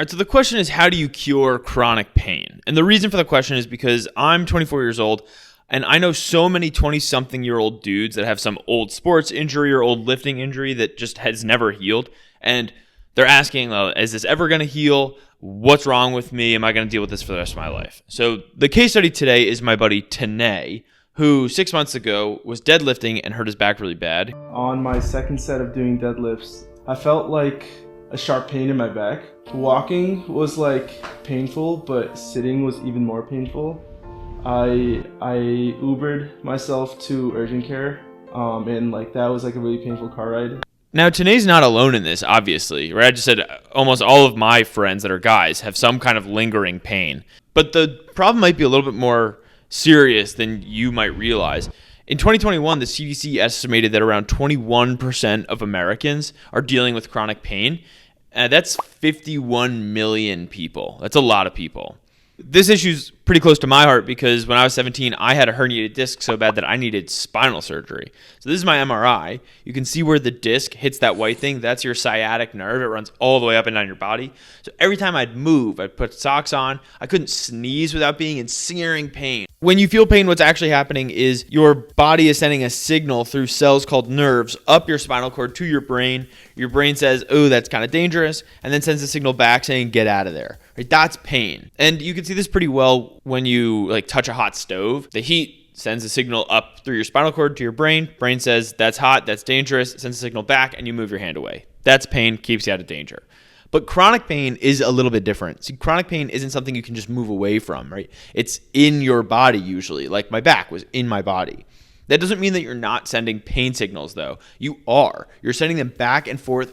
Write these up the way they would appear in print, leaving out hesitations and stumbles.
All right, so the question is, how do you cure chronic pain? And the reason for the question is because I'm 24 years old, and I know so many 20-something-year-old dudes that have some old sports injury or old lifting injury that just has never healed. And they're asking, is this ever going to heal? What's wrong with me? Am I going to deal with this for the rest of my life? So the case study today is my buddy Tanay, who 6 months ago was deadlifting and hurt his back really bad. On my second set of doing deadlifts, I felt like a sharp pain in my back. Walking was like painful, but sitting was even more painful. I Ubered myself to urgent care, and like that was like a really painful car ride. Now, Tanay's not alone in this, obviously, right? I just said almost all of my friends that are guys have some kind of lingering pain. But the problem might be a little bit more serious than you might realize. In 2021, the CDC estimated that around 21% of Americans are dealing with chronic pain. That's 51 million people. That's a lot of people. This issue's pretty close to my heart because when I was 17, I had a herniated disc so bad that I needed spinal surgery. So this is my MRI. You can see where the disc hits that white thing. That's your sciatic nerve. It runs all the way up and down your body. So every time I'd move, I'd put socks on. I couldn't sneeze without being in searing pain. When you feel pain, what's actually happening is your body is sending a signal through cells called nerves up your spinal cord to your brain. Your brain says, oh, that's kind of dangerous, and then sends a signal back saying, get out of there. Right? That's pain. And you can see this pretty well when you like touch a hot stove. The heat sends a signal up through your spinal cord to your brain. Brain says, that's hot, that's dangerous, sends a signal back, and you move your hand away. That's pain, keeps you out of danger. But chronic pain is a little bit different. See, chronic pain isn't something you can just move away from, right? It's in your body usually, like my back was in my body. That doesn't mean that you're not sending pain signals, though. You are. You're sending them back and forth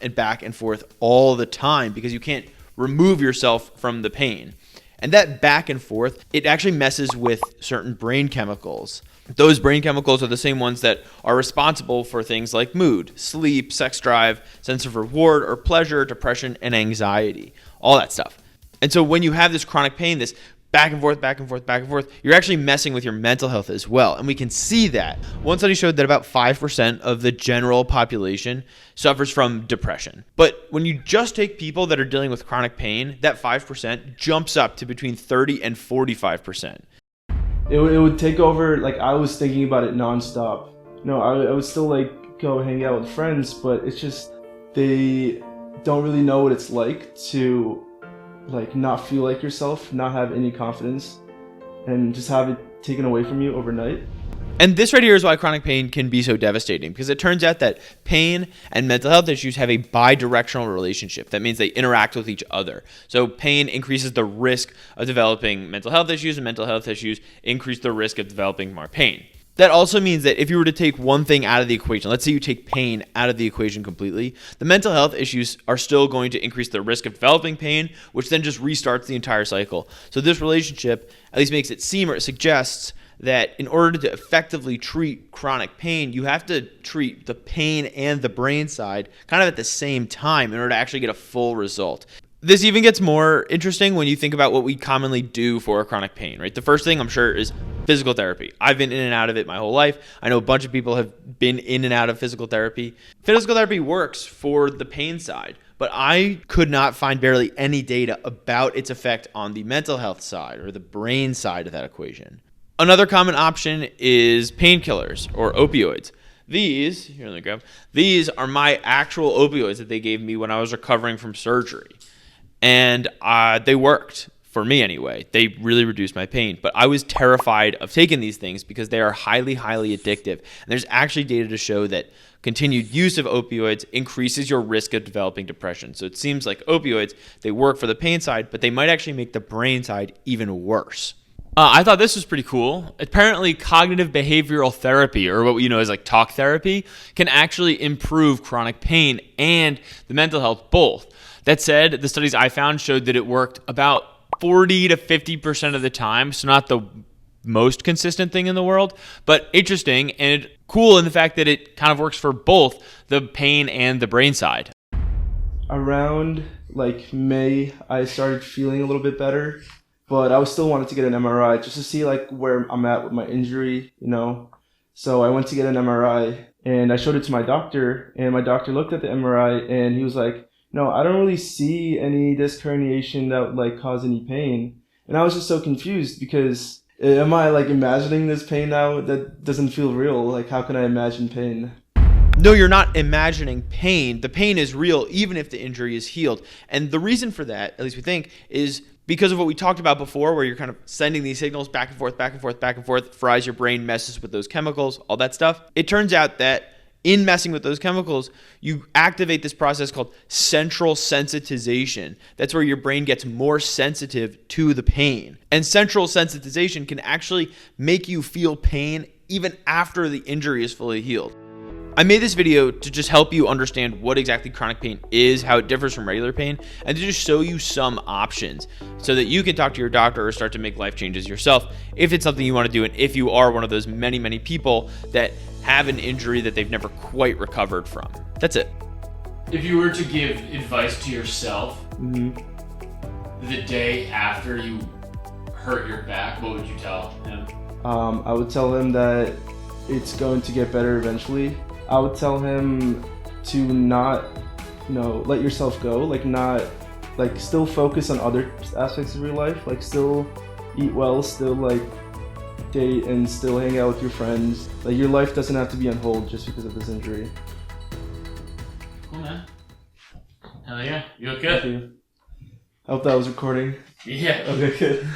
all the time because you can't remove yourself from the pain. And that back and forth, it actually messes with certain brain chemicals. Those brain chemicals are the same ones that are responsible for things like mood, sleep, sex drive, sense of reward or pleasure, depression, and anxiety, all that stuff. And so when you have this chronic pain, this back and forth, you're actually messing with your mental health as well. And we can see that. One study showed that about 5% of the general population suffers from depression. But when you just take people that are dealing with chronic pain, that 5% jumps up to between 30 and 45%. It would take over, like I was thinking about it nonstop. I would still like go hang out with friends, but it's just, they don't really know what it's like to like not feel like yourself, not have any confidence, and just have it taken away from you overnight. And this right here is why chronic pain can be so devastating, because it turns out that pain and mental health issues have a bi-directional relationship. That means they interact with each other. So pain increases the risk of developing mental health issues, and mental health issues increase the risk of developing more pain. That also means that if you were to take one thing out of the equation, let's say you take pain out of the equation completely, the mental health issues are still going to increase the risk of developing pain, which then just restarts the entire cycle. So this relationship at least makes it seem, or it suggests, that in order to effectively treat chronic pain, you have to treat the pain and the brain side kind of at the same time in order to actually get a full result. This even gets more interesting when you think about what we commonly do for chronic pain, right? The first thing I'm sure is physical therapy. I've been in and out of it my whole life. I know a bunch of people have been in and out of physical therapy. Physical therapy works for the pain side, but I could not find barely any data about its effect on the mental health side or the brain side of that equation. Another common option is painkillers or opioids. These are my actual opioids that they gave me when I was recovering from surgery. And they worked, for me anyway. They really reduced my pain. But I was terrified of taking these things because they are highly, highly addictive. And there's actually data to show that continued use of opioids increases your risk of developing depression. So it seems like opioids, they work for the pain side, but they might actually make the brain side even worse. I thought this was pretty cool. Apparently, cognitive behavioral therapy, or what we know as like talk therapy, can actually improve chronic pain and the mental health both. That said, the studies I found showed that it worked about 40 to 50% of the time, so not the most consistent thing in the world, but interesting and cool in the fact that it kind of works for both the pain and the brain side. Around like May, I started feeling a little bit better. But I still wanted to get an MRI just to see like where I'm at with my injury, So I went to get an MRI and I showed it to my doctor, and my doctor looked at the MRI and he was like, no, I don't really see any disc herniation that would like cause any pain. And I was just so confused because am I like imagining this pain now that doesn't feel real? Like, how can I imagine pain? No, you're not imagining pain. The pain is real even if the injury is healed. And the reason for that, at least we think, is because of what we talked about before, where you're kind of sending these signals back and forth, back and forth, back and forth, fries your brain, messes with those chemicals, all that stuff. It turns out that in messing with those chemicals, you activate this process called central sensitization. That's where your brain gets more sensitive to the pain. And central sensitization can actually make you feel pain even after the injury is fully healed. I made this video to just help you understand what exactly chronic pain is, how it differs from regular pain, and to just show you some options so that you can talk to your doctor or start to make life changes yourself if it's something you want to do, and if you are one of those many, many people that have an injury that they've never quite recovered from. That's it. If you were to give advice to yourself the day after you hurt your back, what would you tell him? I would tell him that it's going to get better eventually. I would tell him to not, let yourself go, still focus on other aspects of your life, still eat well, still date and still hang out with your friends. Your life doesn't have to be on hold just because of this injury. Cool, man. Hell yeah. You look good. Thank you. I hope that was recording. Yeah. Okay, good.